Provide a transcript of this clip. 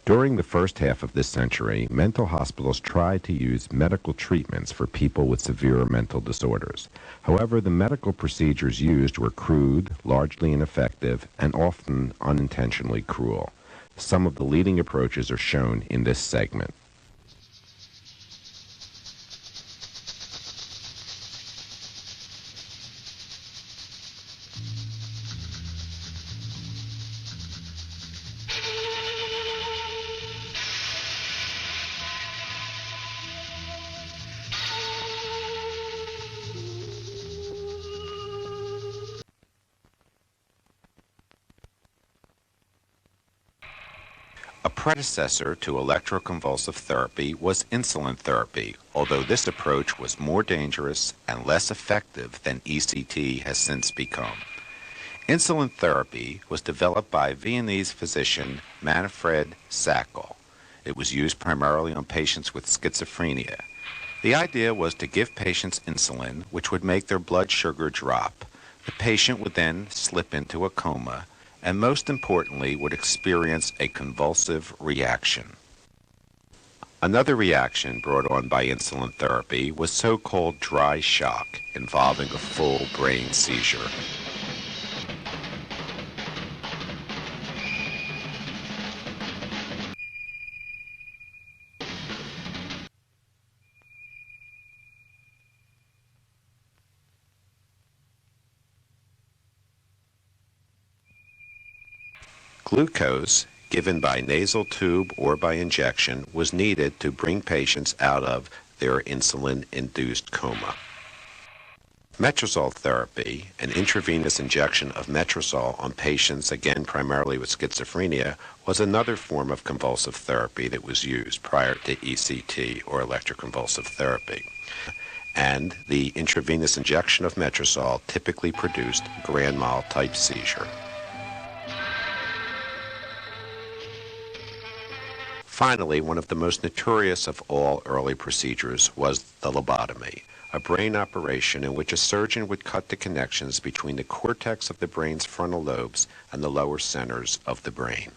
During the first half of this century, mental hospitals tried to use medical treatments for people with severe mental disorders. However, the medical procedures used were crude, largely ineffective, and often unintentionally cruel. Some of the leading approaches are shown in this segment. A predecessor to electroconvulsive therapy was insulin therapy, although this approach was more dangerous and less effective than ECT has since become. Insulin therapy was developed by Viennese physician Manfred Sackel. It was used primarily on patients with schizophrenia. The idea was to give patients insulin, which would make their blood sugar drop. The patient would then slip into a coma, and most importantly would experience a convulsive reaction. Another reaction brought on by insulin therapy was so-called dry shock, involving a full brain seizure. Glucose, given by nasal tube or by injection, was needed to bring patients out of their insulin-induced coma. Metrazole therapy, an intravenous injection of metrazole on patients, again primarily with schizophrenia, was another form of convulsive therapy that was used prior to ECT or electroconvulsive therapy. And the intravenous injection of metrazole typically produced grand mal type seizure. Finally, one of the most notorious of all early procedures was the lobotomy, a brain operation in which a surgeon would cut the connections between the cortex of the brain's frontal lobes and the lower centers of the brain.